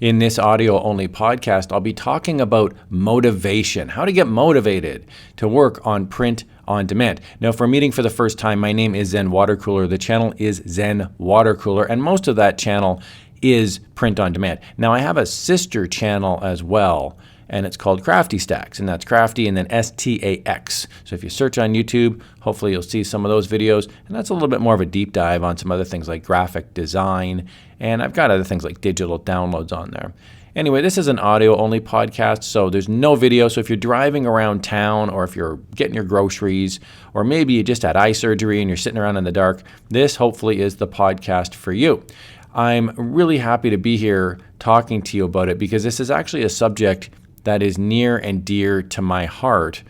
In this audio-only podcast, I'll be talking about motivation, how to get motivated to work on print on demand. Now, if we're meeting for the first time, my name is Zen Watercooler. The channel is Zen Watercooler, and most of that channel is print on demand. Now, I have a sister channel as well, and it's called Crafty Stacks, and that's Crafty and then STAX. So if you search on YouTube, hopefully you'll see some of those videos, and that's a little bit more of a deep dive on some other things like graphic design, and I've got other things like digital downloads on there. Anyway, this is an audio-only podcast, so there's no video. So if you're driving around town, or if you're getting your groceries, or maybe you just had eye surgery and you're sitting around in the dark, this hopefully is the podcast for you. I'm really happy to be here talking to you about it because this is actually a subject that is near and dear to my heart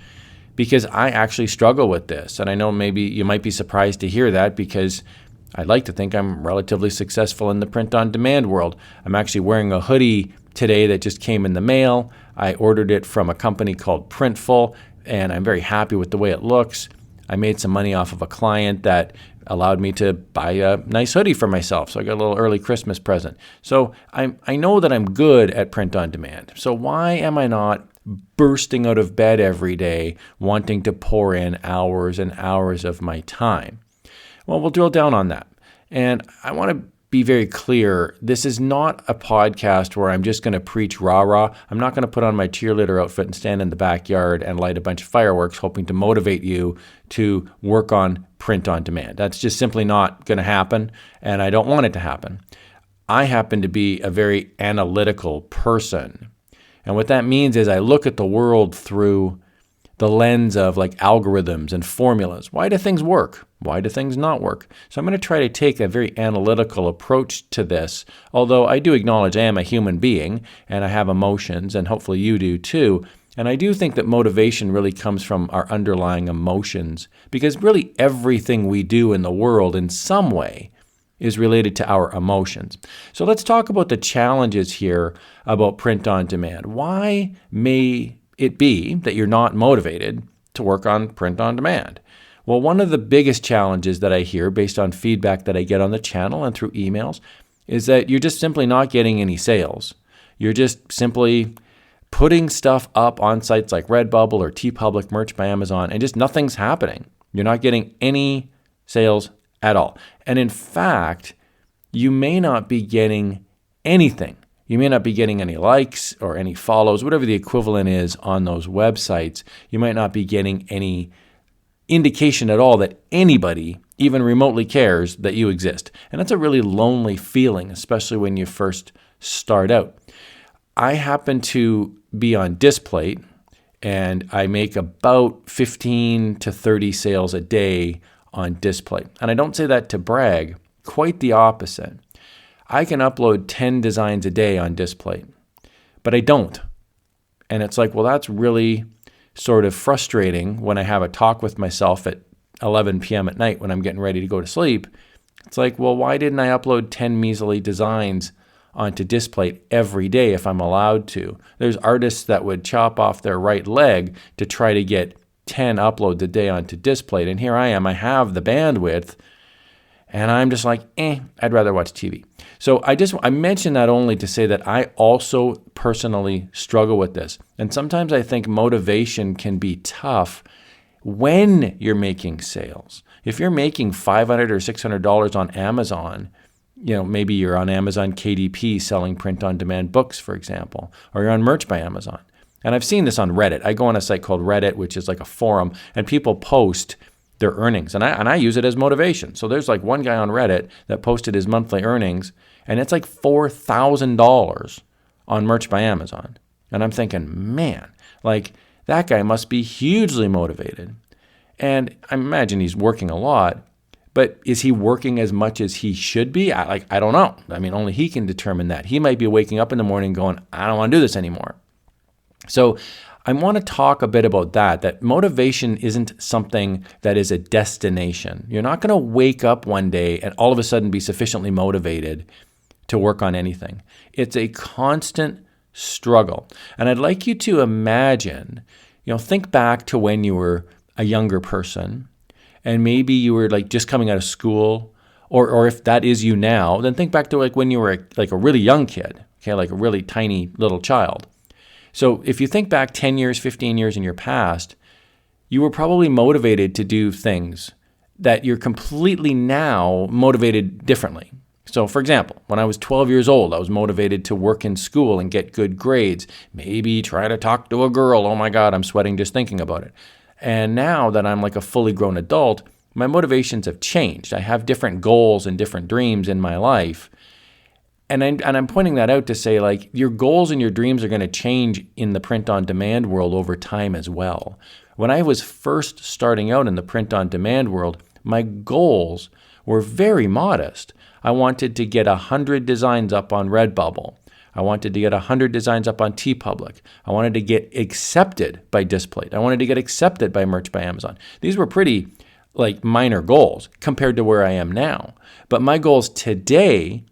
because I actually struggle with this. And I know maybe you might be surprised to hear that because I'd like to think I'm relatively successful in the print-on-demand world. I'm actually wearing a hoodie today that just came in the mail. I ordered it from a company called Printful, and I'm very happy with the way it looks. I made some money off of a client that allowed me to buy a nice hoodie for myself, so I got a little early Christmas present. So I know that I'm good at print-on-demand. So why am I not bursting out of bed every day wanting to pour in hours and hours of my time? Well, we'll drill down on that. And I want to be very clear, this is not a podcast where I'm just going to preach rah-rah. I'm not going to put on my cheerleader outfit and stand in the backyard and light a bunch of fireworks hoping to motivate you to work on print on demand. That's just simply not going to happen, and I don't want it to happen. I happen to be a very analytical person. And what that means is I look at the world through the lens of like algorithms and formulas. Why do things work? Why do things not work? So I'm going to try to take a very analytical approach to this, although I do acknowledge I am a human being and I have emotions, and hopefully you do too. And I do think that motivation really comes from our underlying emotions, because really everything we do in the world in some way is related to our emotions. So let's talk about the challenges here about print on demand. Why may it be that you're not motivated to work on print on demand? Well, one of the biggest challenges that I hear based on feedback that I get on the channel and through emails is that you're just simply not getting any sales. You're just simply putting stuff up on sites like Redbubble or TeePublic, Merch by Amazon, and just nothing's happening. You're not getting any sales at all. And in fact, you may not be getting anything. You may not be getting any likes or any follows, whatever the equivalent is on those websites. You might not be getting any indication at all that anybody even remotely cares that you exist. And that's a really lonely feeling, especially when you first start out. I happen to be on Displate, and I make about 15 to 30 sales a day on Displate. And I don't say that to brag, quite the opposite. I can upload 10 designs a day on Displate, but I don't. And it's like, well, that's really sort of frustrating when I have a talk with myself at 11 p.m. at night when I'm getting ready to go to sleep. It's like, well, why didn't I upload 10 measly designs onto Displate every day if I'm allowed to? There's artists that would chop off their right leg to try to get 10 uploads a day onto Displate. And here I am, I have the bandwidth, and I'm just like, I'd rather watch TV. So I mention that only to say that I also personally struggle with this. And sometimes I think motivation can be tough when you're making sales. If you're making $500 or $600 on Amazon, maybe you're on Amazon KDP selling print-on-demand books, for example, or you're on Merch by Amazon. And I've seen this on Reddit. I go on a site called Reddit, which is like a forum, and people post their earnings, and I use it as motivation. So there's like one guy on Reddit that posted his monthly earnings, and it's like $4,000 on Merch by Amazon. And I'm thinking, man, like that guy must be hugely motivated. And I imagine he's working a lot, but is he working as much as he should be? I don't know. I mean, only he can determine that. He might be waking up in the morning going, I don't want to do this anymore. So I want to talk a bit about that motivation isn't something that is a destination. You're not going to wake up one day and all of a sudden be sufficiently motivated to work on anything. It's a constant struggle. And I'd like you to imagine, think back to when you were a younger person and maybe you were like just coming out of school, or if that is you now, then think back to like when you were like a really young kid. okay, like a really tiny little child. So if you think back 10 years, 15 years in your past, you were probably motivated to do things that you're completely now motivated differently. So for example, when I was 12 years old, I was motivated to work in school and get good grades, maybe try to talk to a girl. Oh my God, I'm sweating just thinking about it. And now that I'm like a fully grown adult, my motivations have changed. I have different goals and different dreams in my life. And I'm pointing that out to say, like, your goals and your dreams are going to change in the print-on-demand world over time as well. When I was first starting out in the print-on-demand world, my goals were very modest. I wanted to get 100 designs up on Redbubble. I wanted to get 100 designs up on TeePublic. I wanted to get accepted by Displate. I wanted to get accepted by Merch by Amazon. These were pretty like minor goals compared to where I am now. But my goals today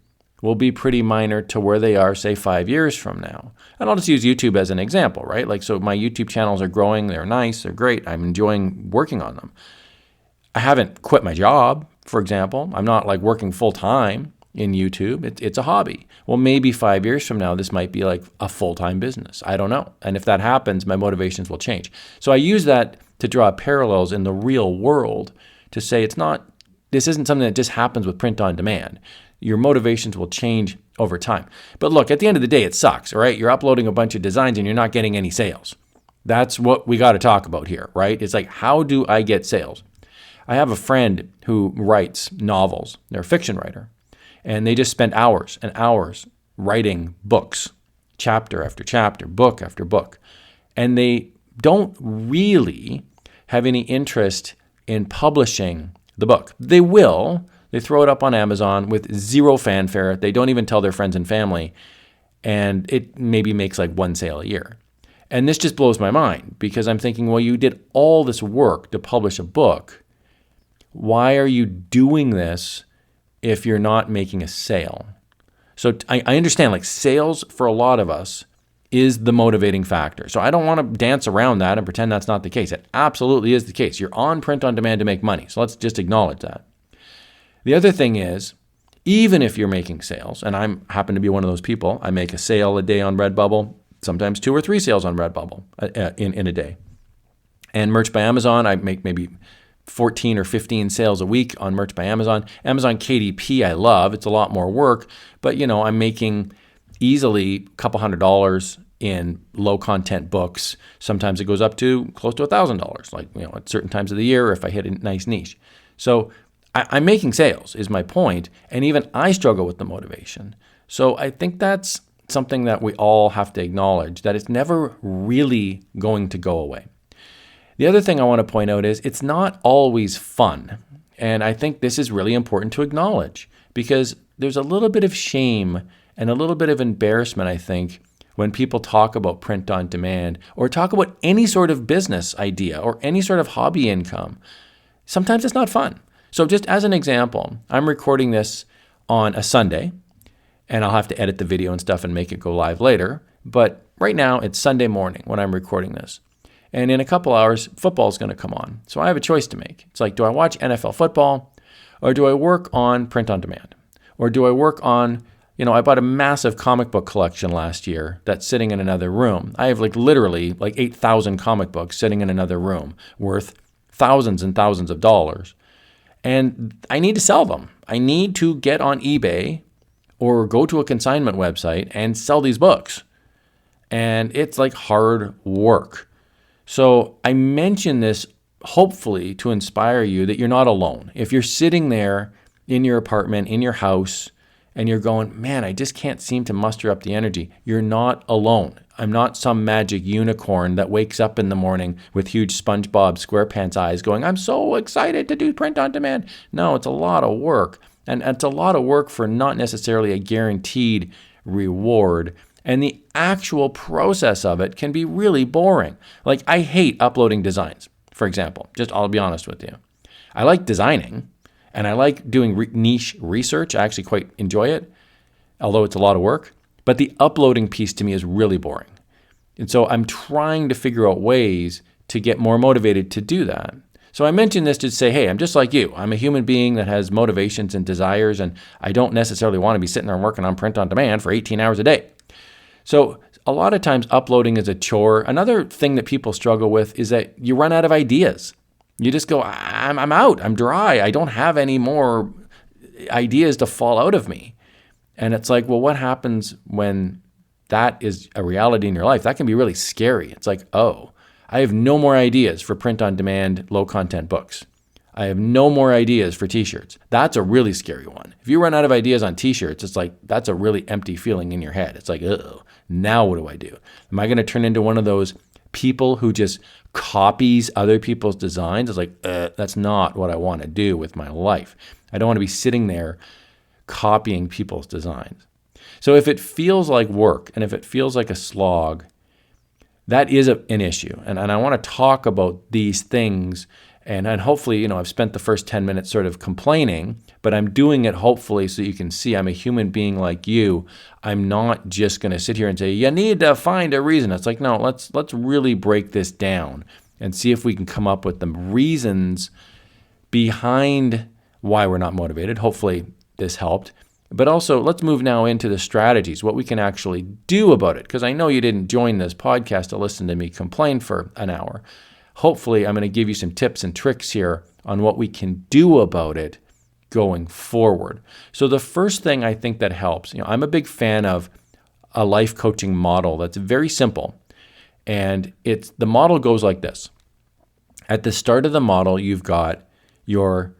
will be pretty minor to where they are, say, 5 years from now. And I'll just use YouTube as an example, right? Like, so my YouTube channels are growing. They're nice. They're great. I'm enjoying working on them. I haven't quit my job, for example. I'm not like working full time in YouTube. It's a hobby. Well, maybe 5 years from now, this might be like a full-time business. I don't know. And if that happens, my motivations will change. So I use that to draw parallels in the real world to say this isn't something that just happens with print on demand. Your motivations will change over time. But look, at the end of the day, it sucks, right? You're uploading a bunch of designs and you're not getting any sales. That's what we got to talk about here, right? It's like, how do I get sales? I have a friend who writes novels. They're a fiction writer. And they just spend hours and hours writing books, chapter after chapter, book after book. And they don't really have any interest in publishing the book. They will. They throw it up on Amazon with zero fanfare. They don't even tell their friends and family. And it maybe makes like one sale a year. And this just blows my mind because I'm thinking, well, you did all this work to publish a book. Why are you doing this if you're not making a sale? So I understand, like, sales for a lot of us is the motivating factor. So I don't want to dance around that and pretend that's not the case. It absolutely is the case. You're on print on demand to make money. So let's just acknowledge that. The other thing is, even if you're making sales, and I happen to be one of those people, I make a sale a day on Redbubble, sometimes 2 or 3 sales on Redbubble in a day. And Merch by Amazon, I make maybe 14 or 15 sales a week on Merch by Amazon. Amazon KDP I love. It's a lot more work, but I'm making easily a couple $100 in low content books. Sometimes it goes up to close to $1,000, like, at certain times of the year, if I hit a nice niche. So I'm making sales is my point, and even I struggle with the motivation. So I think that's something that we all have to acknowledge, that it's never really going to go away. The other thing I want to point out is it's not always fun. And I think this is really important to acknowledge because there's a little bit of shame and a little bit of embarrassment, I think, when people talk about print on demand or talk about any sort of business idea or any sort of hobby income. Sometimes it's not fun. So just as an example, I'm recording this on a Sunday, and I'll have to edit the video and stuff and make it go live later. But right now, it's Sunday morning when I'm recording this. And in a couple hours, football is going to come on. So I have a choice to make. It's like, do I watch NFL football or do I work on print on demand? Or do I work on, I bought a massive comic book collection last year that's sitting in another room. I have literally 8,000 comic books sitting in another room worth thousands and thousands of dollars. And I need to sell them. I need to get on eBay or go to a consignment website and sell these books. And it's hard work. So I mention this hopefully to inspire you that you're not alone. If you're sitting there in your apartment, in your house, and you're going, man, I just can't seem to muster up the energy, you're not alone. I'm not some magic unicorn that wakes up in the morning with huge SpongeBob SquarePants eyes going, I'm so excited to do print on demand. No, it's a lot of work. And it's a lot of work for not necessarily a guaranteed reward. And the actual process of it can be really boring. I hate uploading designs, for example. I'll be honest with you. I like designing, and I like doing niche research. I actually quite enjoy it, although it's a lot of work. But the uploading piece to me is really boring. And so I'm trying to figure out ways to get more motivated to do that. So I mentioned this to say, hey, I'm just like you. I'm a human being that has motivations and desires, and I don't necessarily want to be sitting there and working on print on demand for 18 hours a day. So a lot of times uploading is a chore. Another thing that people struggle with is that you run out of ideas. You just go, I'm out, I'm dry, I don't have any more ideas to fall out of me. And it's like, well, what happens when that is a reality in your life? That can be really scary. It's like, oh, I have no more ideas for print-on-demand, low-content books. I have no more ideas for t-shirts. That's a really scary one. If you run out of ideas on t-shirts, it's like, that's a really empty feeling in your head. It's like, oh, now what do I do? Am I going to turn into one of those people who just copies other people's designs? It's like, that's not what I want to do with my life. I don't want to be sitting there copying people's designs. So if it feels like work and if it feels like a slog, that is an issue. And I want to talk about these things. And hopefully, I've spent the first 10 minutes sort of complaining, but I'm doing it hopefully so you can see I'm a human being like you. I'm not just going to sit here and say, you need to find a reason. It's like, no, let's really break this down and see if we can come up with the reasons behind why we're not motivated. Hopefully this helped. But also, let's move now into the strategies, what we can actually do about it. Because I know you didn't join this podcast to listen to me complain for an hour. Hopefully, I'm going to give you some tips and tricks here on what we can do about it going forward. So the first thing I think that helps, I'm a big fan of a life coaching model that's very simple. And the model goes like this. At the start of the model, you've got your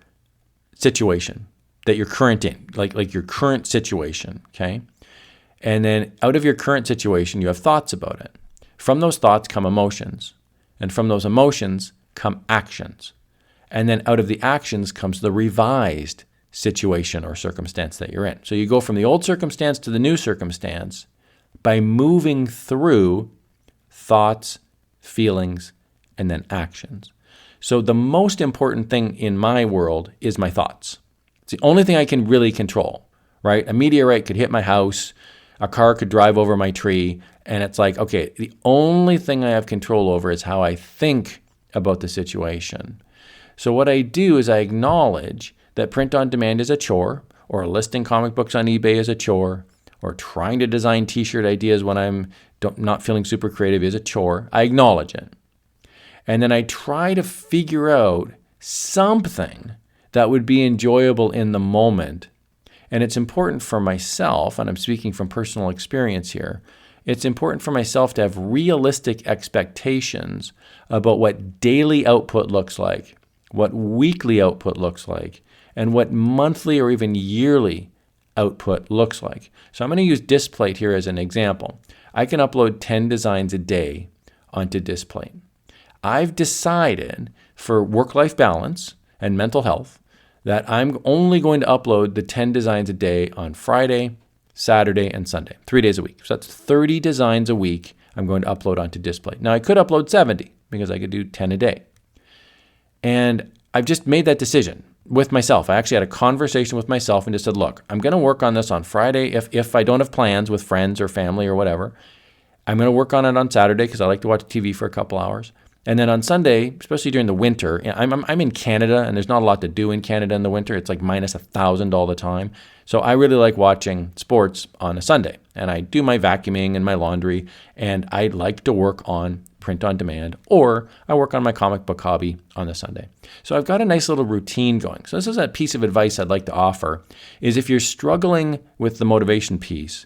situation that you're current in, like your current situation, okay? And then out of your current situation, you have thoughts about it. From those thoughts come emotions. And from those emotions come actions. And then out of the actions comes the revised situation or circumstance that you're in. So you go from the old circumstance to the new circumstance by moving through thoughts, feelings, and then actions. So the most important thing in my world is my thoughts. It's the only thing I can really control, right? A meteorite could hit my house, a car could drive over my tree, and it's like, okay, the only thing I have control over is how I think about the situation. So what I do is I acknowledge that print on demand is a chore, or listing comic books on eBay is a chore, or trying to design t-shirt ideas when I'm not feeling super creative is a chore. I acknowledge it. And then I try to figure out something that would be enjoyable in the moment. And it's important for myself, and I'm speaking from personal experience here, it's important for myself to have realistic expectations about what daily output looks like, what weekly output looks like, and what monthly or even yearly output looks like. So I'm going to use Displate here as an example. I can upload 10 designs a day onto Displate. I've decided for work-life balance and mental health that I'm only going to upload the 10 designs a day on Friday, Saturday, and Sunday, 3 days a week. So that's 30 designs a week I'm going to upload onto Displate. Now I could upload 70 because I could do 10 a day. And I've just made that decision with myself. I actually had a conversation with myself and just said, look, I'm going to work on this on Friday if I don't have plans with friends or family or whatever. I'm going to work on it on Saturday because I like to watch TV for a couple hours. And then on Sunday, especially during the winter, I'm in Canada and there's not a lot to do in Canada in the winter. It's like minus 1,000 all the time. So I really like watching sports on a Sunday. And I do my vacuuming and my laundry. And I like to work on print on demand, or I work on my comic book hobby on a Sunday. So I've got a nice little routine going. So this is a piece of advice I'd like to offer, is if you're struggling with the motivation piece,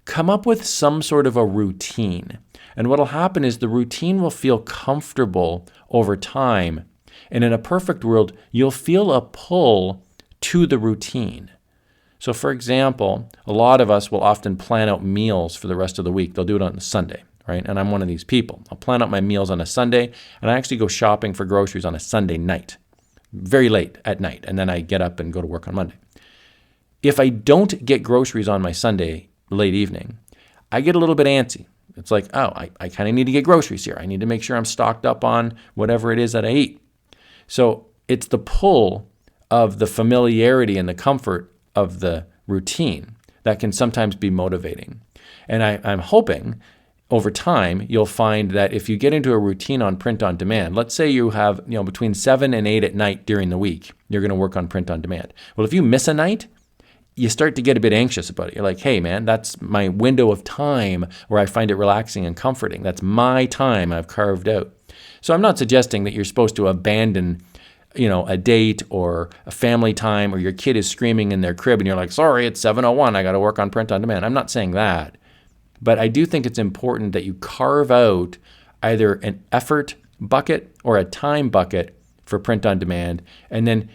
come up with some sort of a routine. And what will happen is the routine will feel comfortable over time. And in a perfect world, you'll feel a pull to the routine. So for example, a lot of us will often plan out meals for the rest of the week. They'll do it on a Sunday, right? And I'm one of these people. I'll plan out my meals on a Sunday, and I actually go shopping for groceries on a Sunday night, very late at night. And then I get up and go to work on Monday. If I don't get groceries on my Sunday late evening, I get a little bit antsy. It's like, oh, I kind of need to get groceries here. I need to make sure I'm stocked up on whatever it is that I eat. So it's the pull of the familiarity and the comfort of the routine that can sometimes be motivating. And I'm hoping over time you'll find that if you get into a routine on print on demand, let's say you have between 7 and 8 at night during the week, you're going to work on print on demand. Well, if you miss a night, you start to get a bit anxious about it. You're like, hey, man, that's my window of time where I find it relaxing and comforting. That's my time I've carved out. So I'm not suggesting that you're supposed to abandon, a date or a family time, or your kid is screaming in their crib and you're like, sorry, it's 7:01, I got to work on print on demand. I'm not saying that. But I do think it's important that you carve out either an effort bucket or a time bucket for print on demand, and then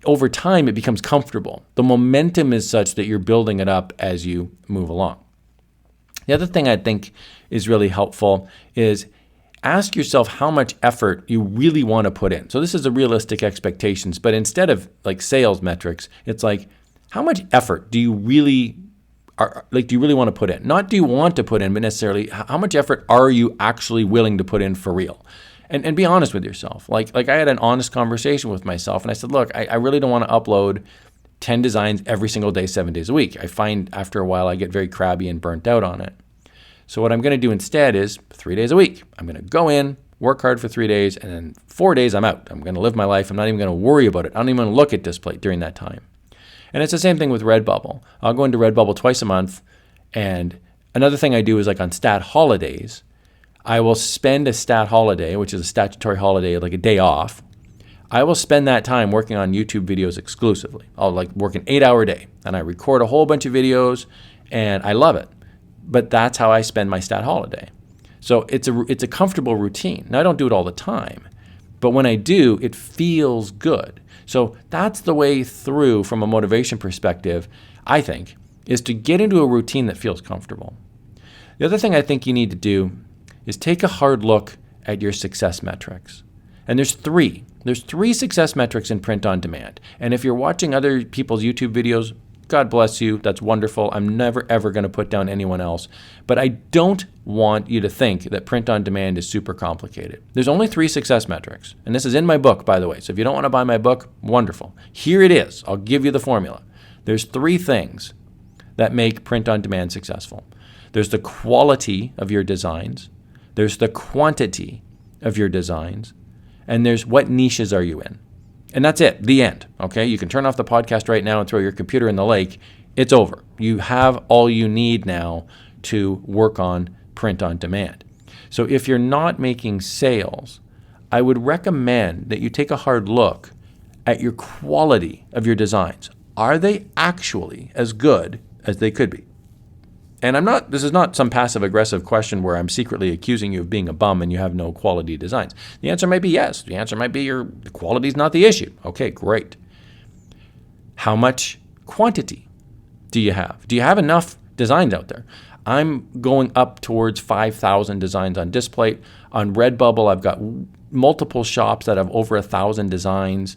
over time it becomes comfortable. The momentum is such that you're building it up as you move along. The other thing I think is really helpful is ask yourself how much effort you really want to put in. So this is a realistic expectations, but instead of like sales metrics, it's like, how much effort do you really want to put in? Not do you want to put in, but necessarily how much effort are you actually willing to put in for real? And be honest with yourself. Like I had an honest conversation with myself and I said, look, I really don't want to upload 10 designs every single day, 7 days a week. I find after a while I get very crabby and burnt out on it. So what I'm going to do instead is 3 days a week. I'm going to go in, work hard for 3 days, and then 4 days I'm out. I'm going to live my life. I'm not even going to worry about it. I don't even look at display during that time. And it's the same thing with Redbubble. I'll go into Redbubble twice a month. And another thing I do is like on stat holidays, I will spend a stat holiday, which is a statutory holiday, like a day off. I will spend that time working on YouTube videos exclusively. I'll like work an 8-hour day and I record a whole bunch of videos and I love it. But that's how I spend my stat holiday. So it's a comfortable routine. Now I don't do it all the time, but when I do, it feels good. So that's the way through from a motivation perspective, I think, is to get into a routine that feels comfortable. The other thing I think you need to do is take a hard look at your success metrics. And there's three. There's 3 success metrics in print on demand. And if you're watching other people's YouTube videos, God bless you. That's wonderful. I'm never, ever going to put down anyone else. But I don't want you to think that print on demand is super complicated. There's only 3 success metrics. And this is in my book, by the way. So if you don't want to buy my book, wonderful. Here it is. I'll give you the formula. There's 3 things that make print on demand successful. There's the quality of your designs. There's the quantity of your designs. And there's what niches are you in. And that's it, the end, okay? You can turn off the podcast right now and throw your computer in the lake. It's over. You have all you need now to work on print on demand. So if you're not making sales, I would recommend that you take a hard look at your quality of your designs. Are they actually as good as they could be? And this is not some passive aggressive question where I'm secretly accusing you of being a bum and you have no quality designs. The answer might be yes. The answer might be the quality is not the issue. Okay, great. How much quantity do you have? Do you have enough designs out there? I'm going up towards 5,000 designs on display. On Redbubble, I've got multiple shops that have over 1,000 designs.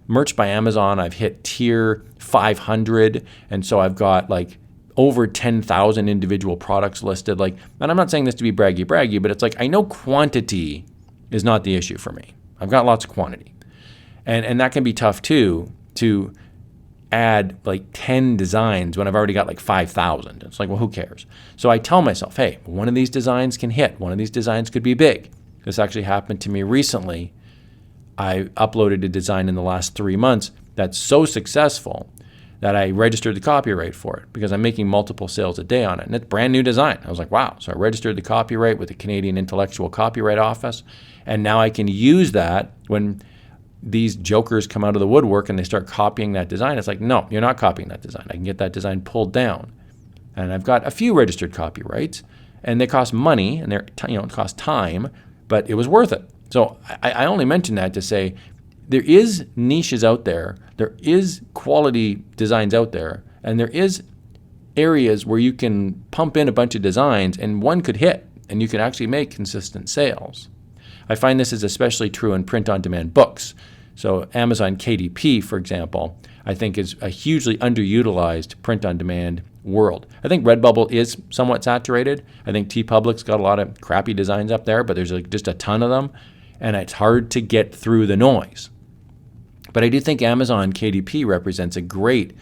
Merch by Amazon, I've hit tier 500. And so I've got like over 10,000 individual products listed. And I'm not saying this to be braggy, but it's like, I know quantity is not the issue for me. I've got lots of quantity. And that can be tough too, to add like 10 designs when I've already got like 5,000. It's like, well, who cares? So I tell myself, hey, one of these designs can hit. One of these designs could be big. This actually happened to me recently. I uploaded a design in the last 3 months that's so successful that I registered the copyright for it because I'm making multiple sales a day on it. And it's a brand new design. I was like, wow. So I registered the copyright with the Canadian Intellectual Copyright Office. And now I can use that when these jokers come out of the woodwork and they start copying that design. It's like, no, you're not copying that design. I can get that design pulled down. And I've got a few registered copyrights and they cost money and it cost time, but it was worth it. So I only mention that to say, there is niches out there, there is quality designs out there, and there is areas where you can pump in a bunch of designs and one could hit and you can actually make consistent sales. I find this is especially true in print-on-demand books. So Amazon KDP, for example, I think is a hugely underutilized print-on-demand world. I think Redbubble is somewhat saturated. I think TeePublic's got a lot of crappy designs up there, but there's just a ton of them, and it's hard to get through the noise. But I do think Amazon KDP represents a great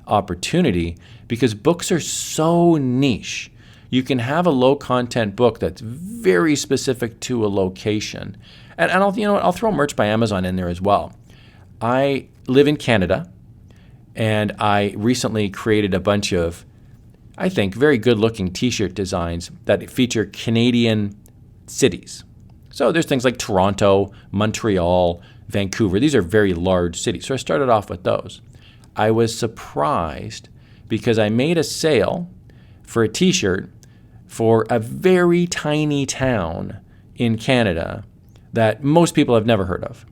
opportunity because books are so niche. You can have a low-content book that's very specific to a location. And I'll throw Merch by Amazon in there as well. I live in Canada, And I recently created a bunch of, I think, very good-looking t-shirt designs that feature Canadian cities. So there's things like Toronto, Montreal, Vancouver. These are very large cities. So I started off with those. I was surprised because I made a sale for a t-shirt for a very tiny town in Canada that most people have never heard of.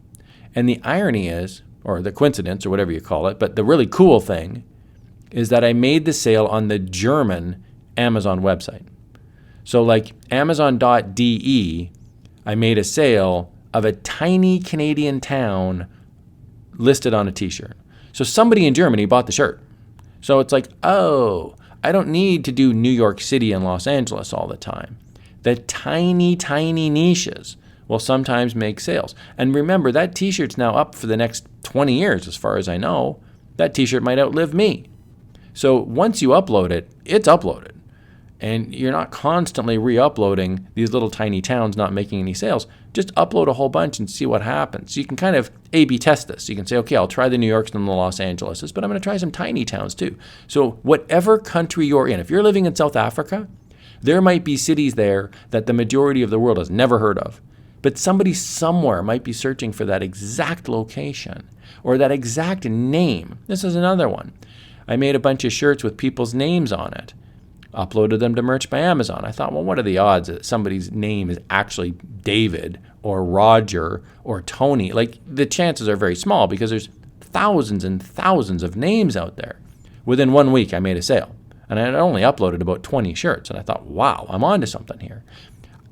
And the irony is, or the coincidence, or whatever you call it, but the really cool thing is that I made the sale on the German Amazon website. So like Amazon.de, I made a sale of a tiny Canadian town listed on a t-shirt. So somebody in Germany bought the shirt. So it's like, oh, I don't need to do New York City and Los Angeles all the time. The tiny, tiny niches will sometimes make sales. And remember, that t-shirt's now up for the next 20 years, as far as I know. That t-shirt might outlive me. So once you upload it, it's uploaded. And you're not constantly re-uploading these little tiny towns not making any sales. Just upload a whole bunch and see what happens. You can kind of A/B test this. You can say, okay, I'll try the New Yorks and the Los Angeleses, but I'm going to try some tiny towns too. So whatever country you're in, if you're living in South Africa, there might be cities there that the majority of the world has never heard of. But somebody somewhere might be searching for that exact location or that exact name. This is another one. I made a bunch of shirts with people's names on it. Uploaded them to Merch by Amazon. I thought, well, what are the odds that somebody's name is actually David or Roger or Tony? Like, the chances are very small because there's thousands and thousands of names out there. Within 1 week, I made a sale. And I had only uploaded about 20 shirts. And I thought, wow, I'm onto something here.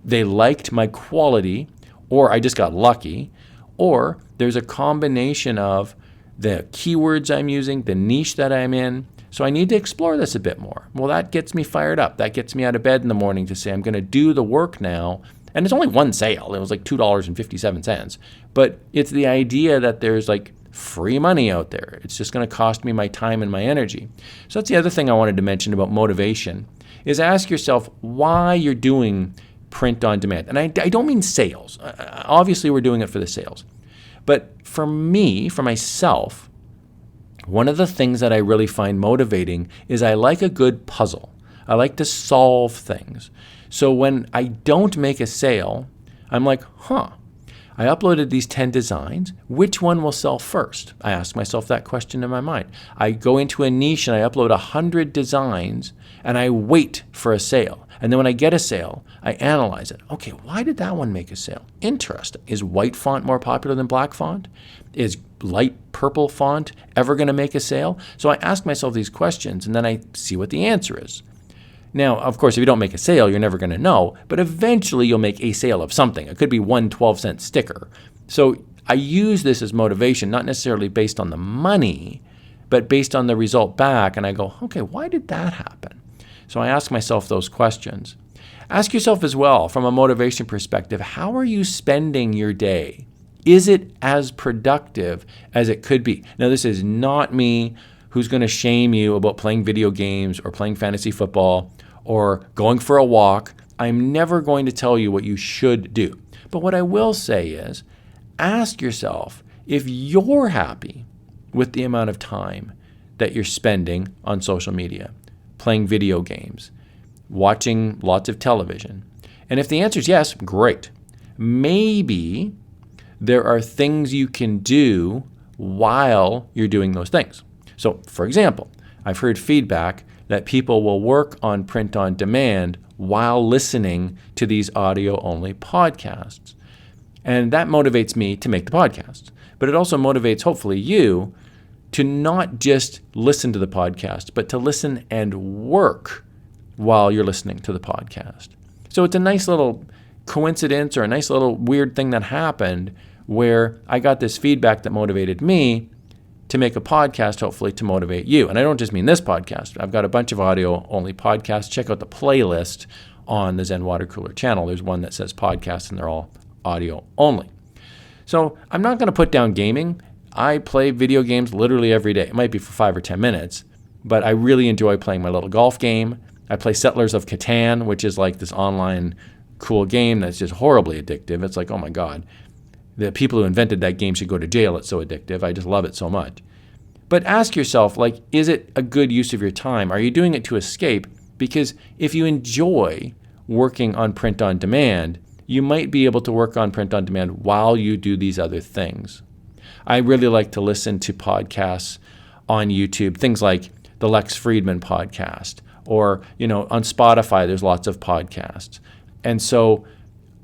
They liked my quality, or I just got lucky, or there's a combination of the keywords I'm using, the niche that I'm in. So I need to explore this a bit more. Well, that gets me fired up. That gets me out of bed in the morning to say, I'm going to do the work now. And it's only one sale. It was like $2.57. But it's the idea that there's like free money out there. It's just going to cost me my time and my energy. So that's the other thing I wanted to mention about motivation, is ask yourself why you're doing print on demand. And I don't mean sales. Obviously, we're doing it for the sales. But for me, for myself, one of the things that I really find motivating is I like a good puzzle. I like to solve things. So when I don't make a sale, I'm like, I uploaded these 10 designs. Which one will sell first? I ask myself that question in my mind. I go into a niche and I upload 100 designs and I wait for a sale. And then when I get a sale, I analyze it. Okay, why did that one make a sale? Interesting. Is white font more popular than black font? Is light purple font ever going to make a sale? So I ask myself these questions and then I see what the answer is. Now, of course, if you don't make a sale, you're never going to know, but eventually you'll make a sale of something. It could be one 12-cent sticker. So I use this as motivation, not necessarily based on the money, but based on the result back. And I go, okay, why did that happen? So I ask myself those questions. Ask yourself as well, from a motivation perspective, how are you spending your day? Is it as productive as it could be? Now, this is not me who's going to shame you about playing video games or playing fantasy football or going for a walk. I'm never going to tell you what you should do. But what I will say is, ask yourself if you're happy with the amount of time that you're spending on social media, playing video games, watching lots of television. And if the answer is yes, great. Maybe there are things you can do while you're doing those things. So, for example, I've heard feedback that people will work on print on demand while listening to these audio-only podcasts. And that motivates me to make the podcast. But it also motivates, hopefully, you to not just listen to the podcast, but to listen and work while you're listening to the podcast. So it's a nice little coincidence or a nice little weird thing that happened where I got this feedback that motivated me to make a podcast, hopefully to motivate you. And I don't just mean this podcast. I've got a bunch of audio-only podcasts. Check out the playlist on the Zen Watercooler channel. There's one that says podcasts, and they're all audio only. So I'm not going to put down gaming. I play video games literally every day. It might be for 5 or 10 minutes, but I really enjoy playing my little golf game. I play Settlers of Catan, which is like this online cool game that's just horribly addictive. It's like, oh my God. The people who invented that game should go to jail. It's so addictive. I just love it so much. But ask yourself, like, is it a good use of your time? Are you doing it to escape? Because if you enjoy working on print on demand, you might be able to work on print on demand while you do these other things. I really like to listen to podcasts on YouTube, things like the Lex Friedman podcast, or, on Spotify, there's lots of podcasts. And so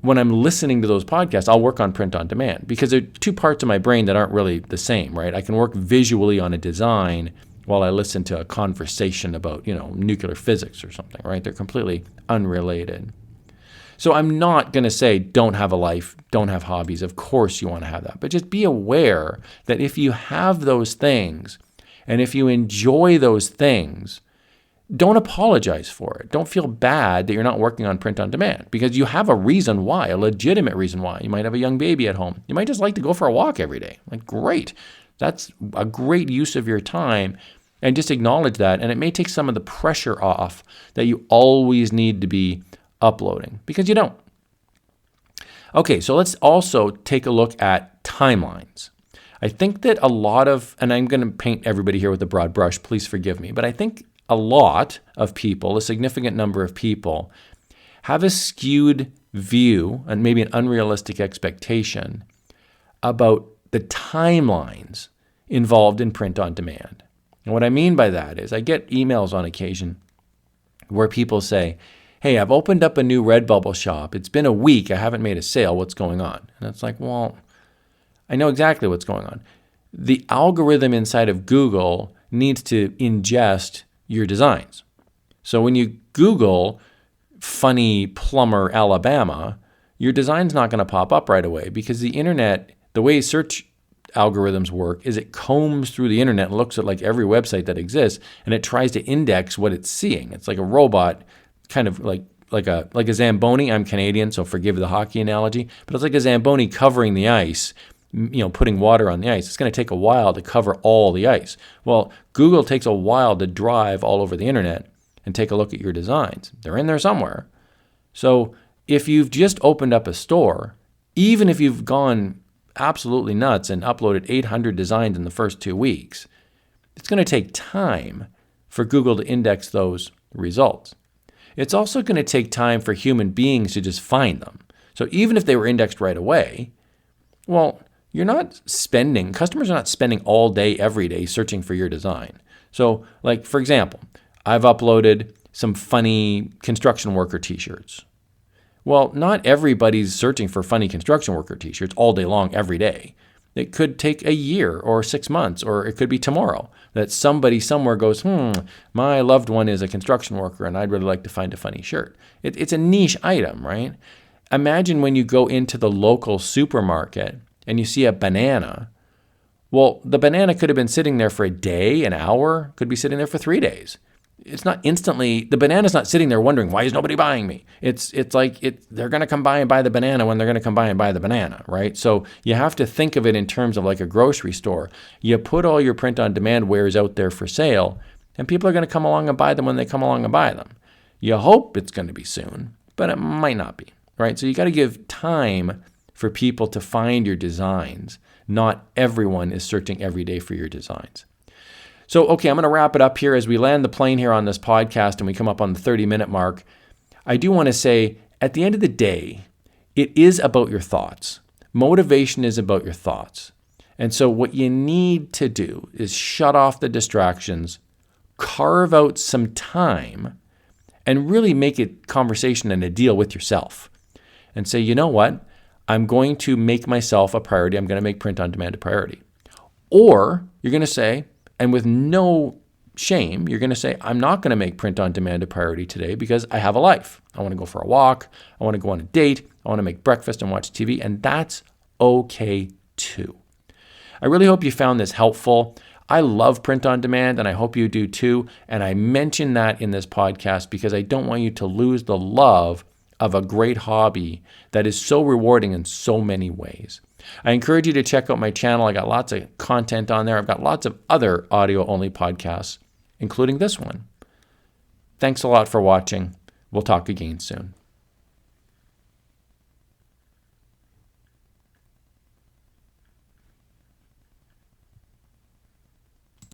when I'm listening to those podcasts, I'll work on print on demand because there are two parts of my brain that aren't really the same, right? I can work visually on a design while I listen to a conversation about, nuclear physics or something, right? They're completely unrelated. So I'm not going to say don't have a life, don't have hobbies. Of course you want to have that. But just be aware that if you have those things and if you enjoy those things, don't apologize for it. Don't feel bad that you're not working on print on demand because you have a reason why, a legitimate reason why. You might have a young baby at home. You might just like to go for a walk every day. Like, great. That's a great use of your time. And just acknowledge that. And it may take some of the pressure off that you always need to be uploading because you don't. Okay, so let's also take a look at timelines. I think that a lot of, and I'm going to paint everybody here with a broad brush, please forgive me, but I think a lot of people, a significant number of people, have a skewed view and maybe an unrealistic expectation about the timelines involved in print on demand. And what I mean by that is I get emails on occasion where people say, hey, I've opened up a new Redbubble shop. It's been a week. I haven't made a sale. What's going on? And it's like, well, I know exactly what's going on. The algorithm inside of Google needs to ingest your designs. So when you Google funny plumber Alabama, your design's not going to pop up right away because the internet, the way search algorithms work is it combs through the internet and looks at like every website that exists and it tries to index what it's seeing. It's like a robot, kind of like a Zamboni. I'm Canadian, so forgive the hockey analogy, but it's like a Zamboni covering the ice, putting water on the ice. It's going to take a while to cover all the ice. Well, Google takes a while to drive all over the internet and take a look at your designs. They're in there somewhere. So if you've just opened up a store, even if you've gone absolutely nuts and uploaded 800 designs in the first 2 weeks, it's going to take time for Google to index those results. It's also going to take time for human beings to just find them. So even if they were indexed right away, well, customers are not spending all day, every day searching for your design. So like, for example, I've uploaded some funny construction worker t-shirts. Well, not everybody's searching for funny construction worker t-shirts all day long, every day. It could take a year or 6 months, or it could be tomorrow that somebody somewhere goes, my loved one is a construction worker and I'd really like to find a funny shirt. It's a niche item, right? Imagine when you go into the local supermarket and you see a banana. Well, the banana could have been sitting there for a day, an hour, could be sitting there for 3 days. It's not instantly, the banana's not sitting there wondering, why is nobody buying me? It's like they're going to come by and buy the banana when they're going to come by and buy the banana, right? So you have to think of it in terms of like a grocery store. You put all your print on demand wares out there for sale, and people are going to come along and buy them when they come along and buy them. You hope it's going to be soon, but it might not be, right? So you got to give time for people to find your designs. Not everyone is searching every day for your designs. So, okay, I'm going to wrap it up here as we land the plane here on this podcast and we come up on the 30-minute mark. I do want to say, at the end of the day, it is about your thoughts. Motivation is about your thoughts. And so what you need to do is shut off the distractions, carve out some time, and really make a conversation and a deal with yourself. And say, you know what? I'm going to make myself a priority. I'm going to make print on demand a priority. Or you're going to say, and with no shame, you're going to say, I'm not going to make print on demand a priority today because I have a life. I want to go for a walk. I want to go on a date. I want to make breakfast and watch TV. And that's okay too. I really hope you found this helpful. I love print on demand and I hope you do too. And I mention that in this podcast because I don't want you to lose the love of a great hobby that is so rewarding in so many ways. I encourage you to check out my channel. I got lots of content on there. I've got lots of other audio-only podcasts, including this one. Thanks a lot for watching. We'll talk again soon.